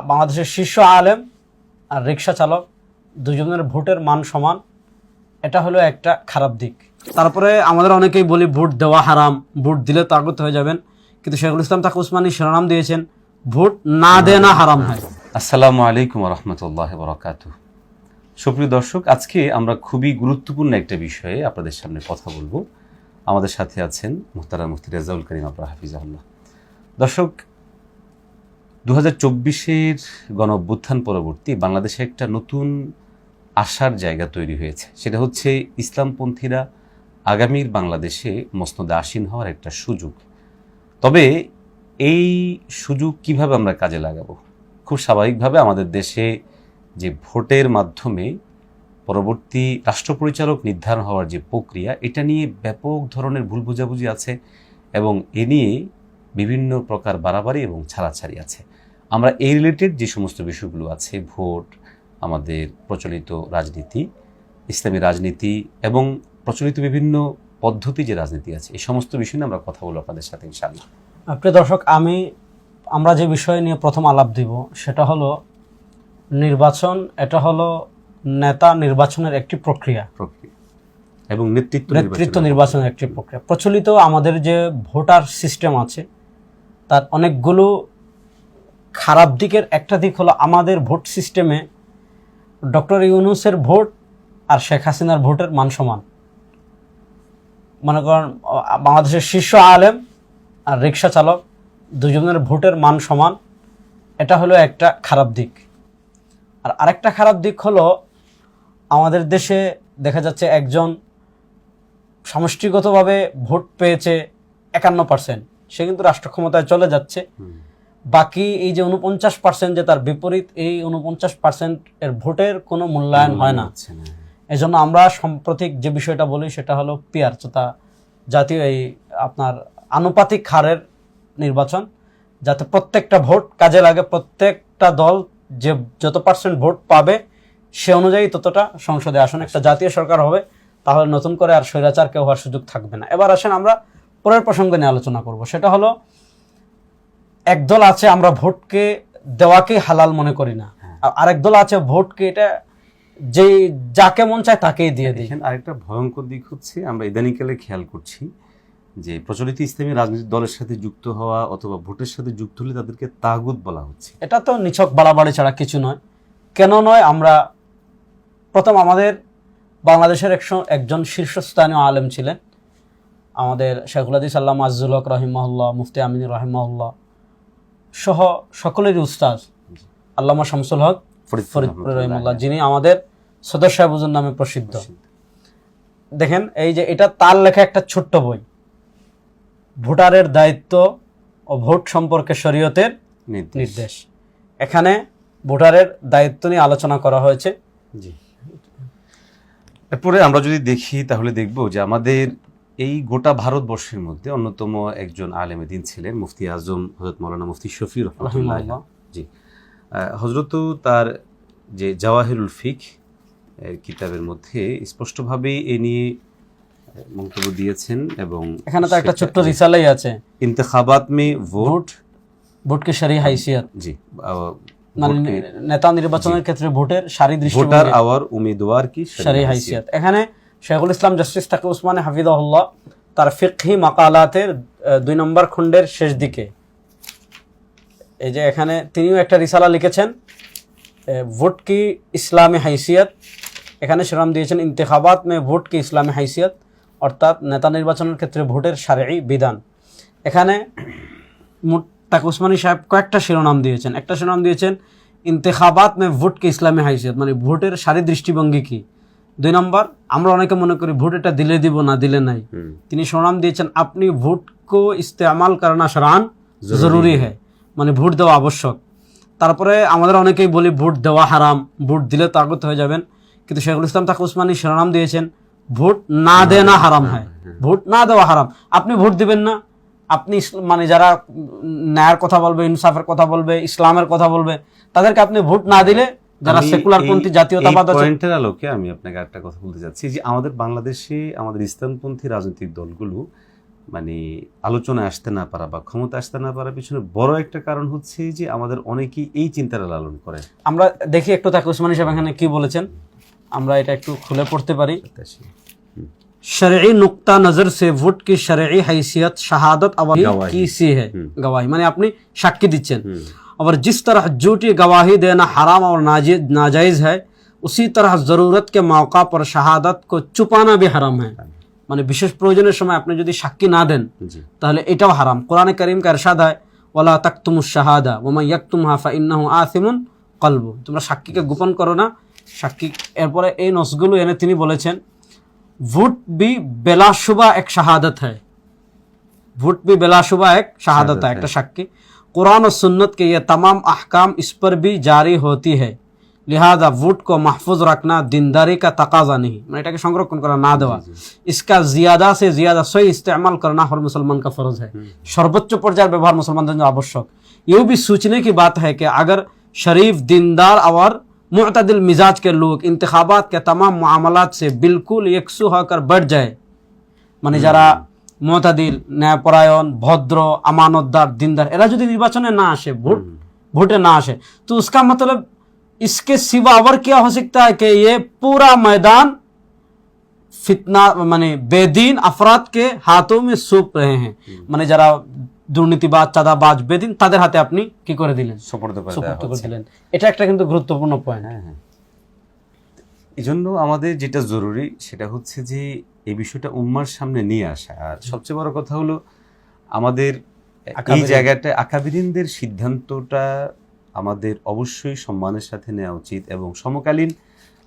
বাংলাদেশের শীর্ষ আলেম আর রিক্সা চালক দুজনের ভোটের মান সমান, এটা হলো একটা খারাপ দিক। তারপরে আমাদের অনেকেই বলি ভোট দেওয়া হারাম, ভোট দিলে তাগুত হয়ে যাবেন, কিন্তু শেখুল ইসলাম তাকি উসমানী শিরোনাম দিয়েছেন ভোট না দেনা হারাম হয়। আসসালামু আলাইকুম রহমতুল্লাহ বরকাতুহ। সুপ্রিয় দর্শক, আজকে আমরা খুবই গুরুত্বপূর্ণ একটা বিষয়ে আপনাদের সামনে কথা বলবো। আমাদের সাথে আছেন মুহতারাম মুফতি রেজাউল করিম আবরার হাফিজাহুল্লাহ। দর্শক, 2024-এর গণ অভ্যুত্থান পরবর্তী বাংলাদেশে একটা নতুন আশার জায়গা তৈরি হয়েছে। সেটা হচ্ছে ইসলামপন্থীরা আগামীর বাংলাদেশে মসনদে আসীন হওয়ার একটা সুযোগ। তবে এই সুযোগ কিভাবে আমরা কাজে লাগাবো? খুব স্বাভাবিকভাবে আমাদের দেশে যে ভোটের মাধ্যমে পরবর্তী রাষ্ট্রপরিচালক নির্ধারণ হওয়ার যে প্রক্রিয়া, এটা নিয়ে ব্যাপক ধরনের ভুল বোঝাবুঝি আছে এবং এ নিয়ে বিভিন্ন প্রকার বাড়াবাড়ি এবং ছাড়াছাড়ি আছে। আমরা এই রিলেটেড যে সমস্ত বিষয়গুলো আছে, ভোট, আমাদের প্রচলিত রাজনীতি, ইসলামী রাজনীতি এবং প্রচলিত বিভিন্ন পদ্ধতি যে রাজনীতি আছে, এই সমস্ত বিষয় নিয়ে আমরা কথা বলবো আপনাদের সাথে ইনশাআল্লাহ। প্রিয় দর্শক, আমরা যে বিষয় নিয়ে প্রথম আলাপ দিব সেটা হলো নির্বাচন। এটা হলো নেতা নির্বাচনের একটি প্রক্রিয়া এবং নেতৃত্ব নির্বাচনের একটি প্রক্রিয়া। প্রচলিত আমাদের যে ভোটার সিস্টেম আছে তার অনেকগুলো খারাপ দিকের একটা দিক হলো আমাদের ভোট সিস্টেমে ডক্টর ইউনূসের ভোট আর শেখ হাসিনার ভোটের মান সমান। মনে করেন বাংলাদেশের শীর্ষ আলেম আর রিক্সা চালক দুজনের ভোটের মান সমান, এটা হলো একটা খারাপ দিক। আর আরেকটা খারাপ দিক হলো আমাদের দেশে দেখা যাচ্ছে একজন সমষ্টিগতভাবে ভোট পেয়েছে 51%, সে কিন্তু রাষ্ট্র ক্ষমতায় চলে যাচ্ছে। বাকি এই যে 49% যে তার বিপরীত, এই 49% এর ভোটের কোনো মূল্যায়ন হয় না। এজন্য আমরা সাম্প্রতিক যে বিষয়টা বলি সেটা হলো পিআর, জাতীয় এই আপনার আনুপাতিক হারের নির্বাচন, যাতে প্রত্যেকটা ভোট কাজে লাগে। প্রত্যেকটা দল যে যত পার্সেন্ট ভোট পাবে সে অনুযায়ী ততটা সংসদে আসন একটা জাতীয় সরকার হবে, তাহলে নতুন করে আর স্বৈরাচার কেউ হওয়ার সুযোগ থাকবে না। এবার আসেন আমরা পরের প্রসঙ্গে নিয়ে আলোচনা করব। সেটা হলো একদল আছে আমরা ভোটকে দেওয়াকে হালাল মনে করি না, আরেক দল আছে ভোটকে এটা যে যাকে মন চায় তাকেই দিয়ে দিই। আরেকটা ভয়ঙ্কর দিক হচ্ছে আমরা ইদানিংকালে খেয়াল করছি যে প্রচলিত ইসলামী রাজনৈতিক দলের সাথে যুক্ত হওয়া অথবা ভোটের সাথে যুক্ত হলে তাদেরকে তাগুত বলা হচ্ছে। এটা তো নিছক বাড়াবাড়ি ছাড়া কিছু নয়। কেন নয়? আমরা প্রথম আমাদের বাংলাদেশের একজন শীর্ষস্থানীয় আলেম ছিলেন আমাদের শেখুল হাদিস আল্লামা আজিজুল হক রহিমাহুল্লাহ, মুফতি আমিন রহিমাহুল্লাহ সহ সকলেরই উস্তাদ আল্লামা শামসুল হক ফরিদপুর রহিমাহুল্লাহ, যিনি আমাদের সদর সাহেব হুজুর নামে প্রসিদ্ধ। দেখেন, এই যে এটা তার লেখা একটা ছোট্ট বই, ভোটারের দায়িত্ব ও ভোট সম্পর্কে শরীয়তের নির্দেশ। এখানে ভোটারের দায়িত্ব নিয়ে আলোচনা করা হয়েছে। জি, এরপরে আমরা যদি দেখি তাহলে দেখব যে আমাদের এই গোটা ভারতবর্ষের মধ্যে অন্যতম একজন আলেমে দিন ছিলেন মুফতি আজম হযরত মাওলানা মুফতি শফি রহমাতুল্লাহ। জি, হযরত তার যে জাওয়াহিরুল ফিক কিতাবের মধ্যে স্পষ্টভাবেই এ নিয়ে মন্তব্য দিয়েছেন এবং এখানে তো একটা ছোট্ট রিসালাই আছে, ইন্তেখাবাত মে ভোট কি শরঈ হাইসিয়ত। জি, মানে নেতা নির্বাচনের ক্ষেত্রে ভোটের সারি দৃষ্টি, ভোটার আওয়ার উম্মিদওয়ার কি শরঈ হাইসিয়ত। এখানে শেখুল ইসলাম জাস্টিস তাকি উসমানী হাফিজাহুল্লাহ তার ফিকহি মাকালাতের 2 নম্বর খণ্ডের শেষ দিকে এই যে এখানে তিনিও একটা রিসালা লিখেছেন, ভোট কি ইসলামী হাইসিয়ত। এখানে শিরোনাম দিয়েছেন ইন্তেখাবাত মে ভোট কি ইসলামী হাইসিয়ত, অর্থাৎ নেতা নির্বাচনের ক্ষেত্রে ভোটের শারঈ বিধান। এখানে তাকি উসমানী সাহেব কয়েকটা শিরোনাম দিয়েছেন। একটা শিরোনাম দিয়েছেন ইন্তেখাবাত মে ভোট কি ইসলামী হাইসিয়ত, মানে ভোটের সারি দৃষ্টিভঙ্গি কি। 2 নম্বর, আমরা অনেকে মনে করি ভোট এটা দিলে দিব না দিলে নাই। তিনি শিরোনাম দিয়েছেন আপনি ভোট কো ইস্তেমাল করনা শরআন জরুরি হ্যায়, মানে ভোট দেওয়া আবশ্যক। তারপরে আমাদের অনেকেই বলি ভোট দেওয়া হারাম, ভোট দিলে তাগুত হয়ে যাবেন, কিন্তু শেখুল ইসলাম তাকি উসমানী শিরোনাম দিয়েছেন ভোট না দেনা হারাম হয়, ভোট না দেওয়া হারাম। আপনি ভোট দিবেন না, আপনি মানে যারা ন্যায়ের কথা বলবে, ইনসাফের কথা বলবে, ইসলামের কথা বলবে, তাদেরকে আপনি ভোট না দিলে যারা সেকুলার পন্থী জাতীয়তাবাদ আছে। পয়েন্টের আলোকে আমি আপনাকে একটা কথা বলতে চাচ্ছি যে আমাদের বাংলাদেশে আমাদের ইসলামপন্থী রাজনৈতিক দলগুলো মানে আলোচনায় আসতে না পারা বা ক্ষমতা আসতে না পারার পিছনে বড় একটা কারণ হচ্ছে যে আমাদের অনেকেই এই চিন্তাটা লালন করে। আমরা দেখি একটু তাকে উসমানী সাহেব এখানে কি বলেছেন, আমরা এটা একটু খুলে পড়তে পারি। शरई नुक्ता नजर से वोट की शरई हैसियत शहादत अवाही की सी है, गवाही माने अपनी साक्षी दिच्छेन। और जिस तरह झूठी गवाही देना हराम और नाजायज है, उसी तरह जरूरत के मौका पर शहादत को छुपाना भी हराम है। মানে বিশেষ প্রয়োজনের সময় আপনি যদি সাক্ষী না দেন তাহলে এটাও হারাম। কোরআনে কারীম কা ইরশাদ হয় ওয়ালা তাকতুমুশ শাহাদা ওয়া মান ইয়াকতুমহা ফাইন্নাহু আথিমুন কলবু, তোমরা সাক্ষীকে গোপন করো না। সাক্ষী এরপরে এই নসগুলো এনে তিনি বলেছেন वोट भी बेलाशुबा एक शहादत है, वोट भी बेलाशुबा एक शहादत है, एक साक्षी। कुरान और सुन्नत के ये तमाम अहकाम इस पर भी जारी होती है, लिहाजा वोट को महफूज रखना दीनदारी का तकाजा नहीं, मैंने एटाके संरक्षण करा ना देवा, इसका ज्यादा से ज्यादा सही इस्तेमाल करना हर मुसलमान का फर्ज है। सर्वोच्च पर्यायर व्यवहार मुसलमानों जন্য आवश्यक। ये भी सोचने की बात है कि अगर शरीफ दीनदार और मुअतदिल मिजाज के लोग इंतखाबात के तमाम मामलात से बिल्कुल एकसू होकर बढ़ जाए, মানে যারা মুअतदिल ন্যায়পরায়ণ ভদ্র আমানতদার দিনদার এরা যদি নির্বাচনে না আসে, ভোটে না আসে, तो उसका मतलब इसके सिवा और क्या हो सकता है कि ये पूरा मैदान फितना মানে बेदीन अफराद के हाथों में सौंप रहे हैं। মানে যারা দুর্নীতিবাজ চাঁদাবাজ বেদিন তাদের হাতে আপনি কি করে দিলেন, সুপর্দ করে দিলেন। এটা একটা কিন্তু গুরুত্বপূর্ণ পয়েন্ট। হ্যাঁ, এই জন্য আমাদের যেটা জরুরি সেটা হচ্ছে যে এই বিষয়টা উম্মার সামনে নিয়ে আসা। আর সবচেয়ে বড় কথা হলো আমাদের এই জায়গাটা আকাবিরিনদের সিদ্ধান্তটা আমাদের অবশ্যই সম্মানের সাথে নেওয়া উচিত। এবং সমকালীন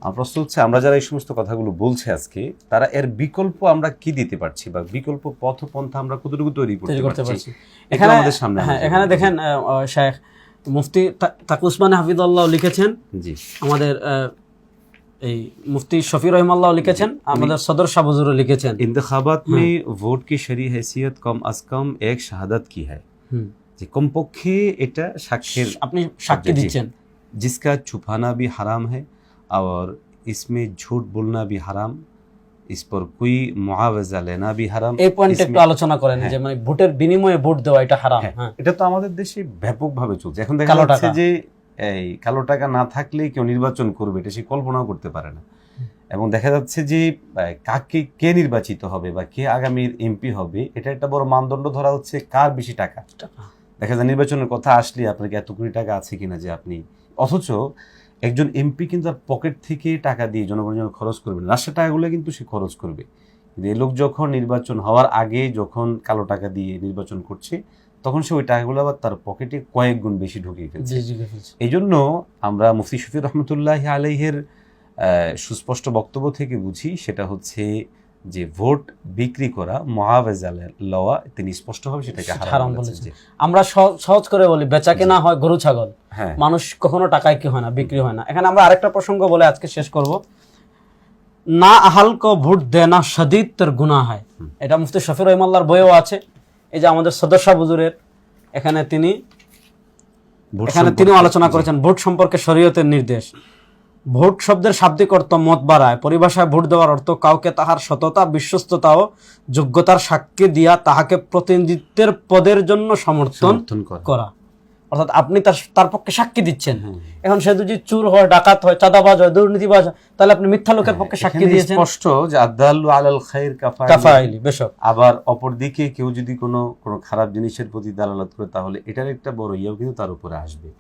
প্রশ্ন হচ্ছে আমরা যারা এই সমস্ত কথাগুলো বলছে আজকে, তারা এর বিকল্প আমরা কি দিতে পারছি বা বিকল্প পথপন্থা আমরা কতটুকু তৈরি করতে পারছি, এখানে আমাদের সামনে। এখানে দেখেন শেখ মুফতি তাকি উসমানী হাফিজাল্লাহ লিখেছেন, জি আমাদের এই মুফতি শফি রহিমাল্লাহ লিখেছেন, আমাদের সদর শাহ হুজুরও লিখেছেন, इंतखाबात में वोट की शरई हैसियत कम अज कम एक शहादत की है, যে কমপক্ষে এটা সাক্ষীর আপনি সাক্ষী দিচ্ছেন, जिसका छुपाना भी हराम है और इसमें झूठ बोलना भी हराम, इस पर कोई मुआवजा लेना भी हराम। এই পয়েন্টে একটু আলোচনা করেন যে মানে ভোটের বিনিময়ে ভোট দেওয়া এটা হারাম। হ্যাঁ, এটা তো আমাদের দেশে ব্যাপকভাবে চলছে। এখন দেখা যাচ্ছে যে এই কালো টাকা না থাকলে কেউ নির্বাচন করবে এটা সে কল্পনাও করতে পারে না। এবং দেখা যাচ্ছে যে কাকে কে নির্বাচিত হবে বা কে আগামীর এমপি হবে এটা একটা বড় মানদণ্ড ধরা হচ্ছে কার বেশি টাকা। দেখা যায় নির্বাচনের কথা আসলে আপনার এত কোটি টাকা আছে কিনা যে আপনি, অথচ একজন এমপি কিন্তু তার পকেট থেকে টাকা দিয়ে জনগণের জন্য খরচ করবে না, রাষ্ট্রের টাকাগুলো কিন্তু সে খরচ করবে। কিন্তু এই লোক যখন নির্বাচন হওয়ার আগে যখন কালো টাকা দিয়ে নির্বাচন করছে তখন সে ওই টাকাগুলো আবার তার পকেটে কয়েক গুণ বেশি ঢুকিয়ে ফেলছে। এই জন্য আমরা মুফতি শফি রহমতুল্লাহ আলাইহের সুস্পষ্ট বক্তব্য থেকে বুঝি সেটা হচ্ছে যে ভোট বিক্রি করা মুআওয়াজা লওয়া, তিনি স্পষ্টভাবে সেটাকে হারাম বলেছেন। আমরা সহজ করে বলি বেচা কেনা হয় গরু ছাগল, মানুষ কখনো টাকায় কি হয় না, বিক্রি হয় না। এখানে আমরা আরেকটা প্রসঙ্গ বলে আজকে শেষ করব, না আহাল কো ভোট দেনা শদীদ তর গুনাহ হয়, এটা মুফতি শফি রহিমাল্লাহর বইও আছে। এই যে আমাদের সদর শাহ হুজুরের এখানে তিনি আলোচনা করেছেন ভোট সম্পর্কে শরীয়তের নির্দেশ। ভোট শব্দের শাব্দিক অর্থ মত বাড়ায়, পরিভাষায় ভোট দেওয়ার অর্থ কাউকে তাহার সততা বিশ্বস্ততা ও যোগ্যতার সাক্ষী দিয়া তাহাকে প্রতিনিধিত্বের পদের জন্য সমর্থন করা, অর্থাৎ আপনি তার পক্ষে সাক্ষী দিচ্ছেন। এখন সে যদি চুর হয়, ডাকাত হয়, চাঁদাবাজ হয়, দুর্নীতিবাজ হয়, তাহলে আপনি মিথ্যা লোকের পক্ষে সাক্ষী দিয়েছেন। স্পষ্ট যে আদাল্লু আলাল খায়র কাফাইলি, বেশক। আবার অপরদিকে কেউ যদি কোনো খারাপ জিনিসের প্রতি দালালত করে তাহলে এটার একটা বড় ইয়েও কিন্তু তার উপরে আসবে।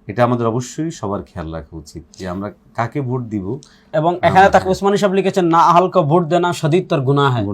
এটা আমাদের অবশ্যই সবার খেয়াল রাখা উচিত যে আমরা কাকে ভোট দিব। এবং এখানে তাকি উসমানী সাহেব লিখেছেন না আহাল কা ভোট দেনা শদীদ তর গুনাহ হয়।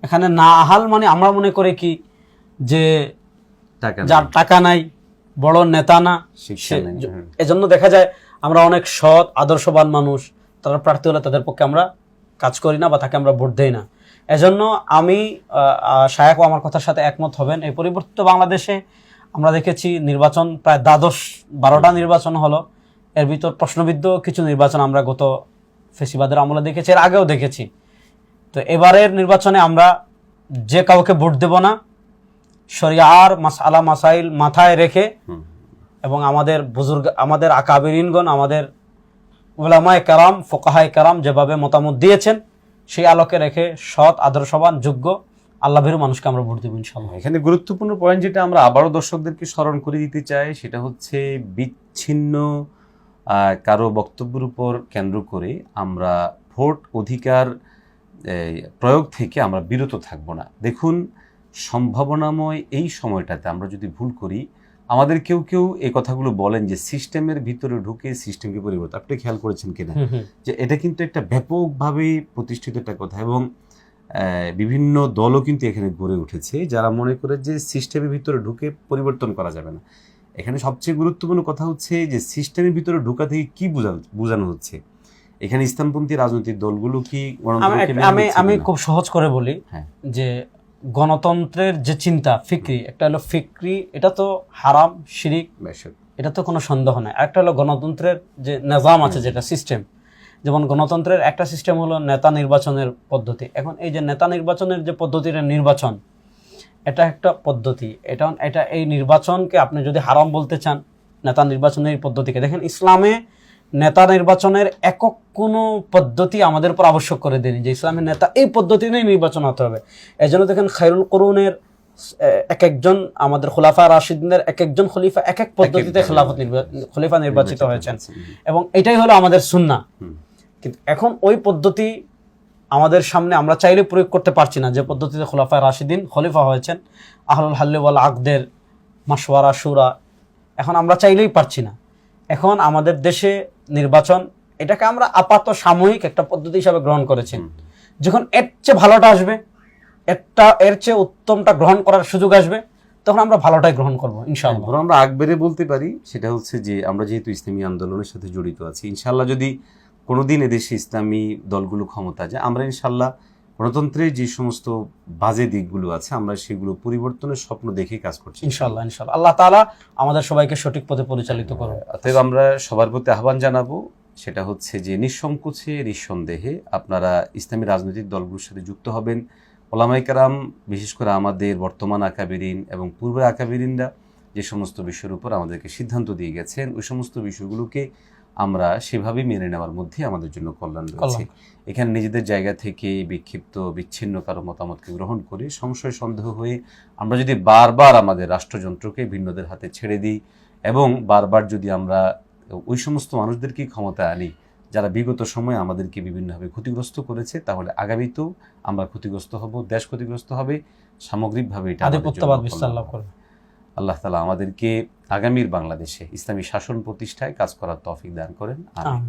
এখানে না আহাল মানে আমরা মনে করি কি যে যার টাকা নাই, বড় নেতা না, এজন্য দেখা যায় আমরা অনেক সৎ আদর্শবান মানুষ, তারা প্রার্থী হলে তাদের পক্ষে আমরা কাজ করি না বা তাকে আমরা ভোট দেই না। এজন্য আমি শায়েখ আমার কথার সাথে একমত হবেন। এই পরিবর্তিত বাংলাদেশে আমরা দেখেছি নির্বাচন প্রায় 12টা নির্বাচন হলো, এর ভিতর প্রশ্নবিদ্ধ কিছু নির্বাচন আমরা গত ফেসিবাদের আমলে দেখেছি, এর আগেও দেখেছি। তো এবারের নির্বাচনে আমরা যে কাউকে ভোট দেব না, শরিয়ার মাসআলা মাসাইল মাথায় রেখে এবং আমাদের বুজুর্গ, আমাদের আকাবিরিনগণ, আমাদের উলামায়ে কেরাম, ফুকাহায়ে কেরাম যেভাবে মতামত দিয়েছেন সেই আলোকে রেখে সৎ আদর্শবান যোগ্য আল্লাহভীরু মানুষকে আমরা ভোট দেবো ইনশাআল্লাহ। এখানে গুরুত্বপূর্ণ পয়েন্ট যেটা আমরা আবারও দর্শকদেরকে স্মরণ করে দিতে চাই, সেটা হচ্ছে বিচ্ছিন্ন কারো বক্তব্যের উপর কেন্দ্র করে আমরা ভোট অধিকার প্রয়োগ থেকে আমরা বিরত থাকব না। দেখুন, সম্ভাবনাময় এই সময়টাতে আমরা যদি ভুল করি, আমাদের কেউ কেউ এই কথাগুলো বলেন যে সিস্টেমের ভিতরে ঢুকে সিস্টেমকে পরিবর্তন, আপনি খেয়াল করেছেন কিনা যে এটা কিন্তু একটা ব্যাপকভাবে প্রতিষ্ঠিত একটা কথা, এবং বিভিন্ন দলও কিন্তু এখানে গড়ে উঠেছে যারা মনে করে যে সিস্টেমের ভিতরে ঢুকে পরিবর্তন করা যাবে না। এখানে সবচেয়ে গুরুত্বপূর্ণ কথা হচ্ছে যে সিস্টেমের ভিতরে ঢোকা থেকে কি বোঝানো হচ্ছে। এখানে ইসলামপন্থী রাজনৈতিক দলগুলো কি আমি খুব সহজ করে বলি যে গণতন্ত্রের যে চিন্তা ফিক্রি, একটা হলো ফিক্রি, এটা তো হারাম শিরিক, এটা তো কোনো সন্দেহ নাই। একটা হলো গণতন্ত্রের যে নিজাম আছে, যেটা সিস্টেম, যেমন গণতন্ত্রের একটা সিস্টেম হলো নেতা নির্বাচনের পদ্ধতি। এখন এই যে নেতা নির্বাচনের যে পদ্ধতিটা, নির্বাচন এটা একটা পদ্ধতি, এটা এই নির্বাচনকে আপনি যদি হারাম বলতে চান, নেতা নির্বাচনের এই পদ্ধতিকে দেখেন, ইসলামে নেতা নির্বাচনের একক কোনো পদ্ধতি আমাদের উপর আবশ্যক করে দেয়নি যে ইসলামের নেতা এই পদ্ধতিতেই নির্বাচন হতে হবে। এই জন্য দেখেন খায়রুল কুরুনের এক একজন আমাদের খোলাফা রাশিদিনের এক একজন খলিফা এক এক পদ্ধতিতে খলিফা নির্বাচিত হয়েছেন, এবং এটাই হলো আমাদের সুন্নাহ। কিন্তু এখন ওই পদ্ধতি আমাদের সামনে আমরা চাইলে প্রয়োগ করতে পারছি না, যে পদ্ধতিতে খোলাফা রাশিদিন খলিফা হয়েছেন, আহলুল হাল্লি ওয়াল আকদের মাশওয়ারা শুরা, এখন আমরা চাইলেই পারছি না। এখন আমাদের দেশে নির্বাচন এটাকে আমরা আপাত সাময়িক একটা পদ্ধতি হিসাবে গ্রহণ করেছি। যখন এর চেয়ে ভালোটা আসবে, এর চেয়ে উত্তমটা গ্রহণ করার সুযোগ আসবে, তখন আমরা ভালোটাই গ্রহণ করবো ইনশাআল্লাহ। আমরা আগবেরে বলতে পারি সেটা হচ্ছে যে আমরা যেহেতু ইসলামী আন্দোলনের সাথে জড়িত আছি, ইনশাআল্লাহ যদি কোনোদিন এদেশে ইসলামী দলগুলো ক্ষমতা যায়, আমরা ইনশাআল্লাহ গণতন্ত্রের যে সমস্ত বাজে দিকগুলো আছে আমরা সেগুলো পরিবর্তনের স্বপ্ন দেখে কাজ করছি ইনশাআল্লাহ। আল্লাহ তাআলা আমাদের সবাইকে সঠিক পথে পরিচালিত করুন। অতএব আমরা সবার প্রতি আহ্বান জানাবো, সেটা হচ্ছে যে নিঃসংকোচে নিঃসন্দেহে আপনারা ইসলামী রাজনৈতিক দলগুলোর সাথে যুক্ত হবেন। ওলামায়ে কেরাম, বিশেষ করে আমাদের বর্তমান আকাবিরিন এবং পূর্বের আকাবিরিনরা যে সমস্ত বিষয়ের উপর আমাদেরকে সিদ্ধান্ত দিয়ে গেছেন, ওই সমস্ত বিষয়গুলোকে আমরা সেভাবেই মেনে নেওয়ার মধ্যে আমাদের জন্য কল্যাণ রয়েছে। এখানে নিজেদের জায়গা থেকে বিক্ষিপ্ত বিচ্ছিন্ন কারো মতামতকে গ্রহণ করে সংশয় সন্দেহ হয়ে আমরা যদি বারবার আমাদের রাষ্ট্রযন্ত্রকে ভিন্নদের হাতে ছেড়ে দিই, এবং বারবার যদি আমরা ওই সমস্ত মানুষদেরকে ক্ষমতায় আনি যারা বিগত সময়ে আমাদেরকে বিভিন্নভাবে ক্ষতিগ্রস্ত করেছে, তাহলে আগামীতেও আমরা ক্ষতিগ্রস্ত হব, দেশ ক্ষতিগ্রস্ত হবে, সামগ্রিকভাবে এটা আধিপত্যবাদ বিস্তার লাভ করবে। আল্লাহ তাআলা আমাদেরকে আগামীর বাংলাদেশে ইসলামী শাসন প্রতিষ্ঠায় কাজ করার তৌফিক দান করেন। আমিন।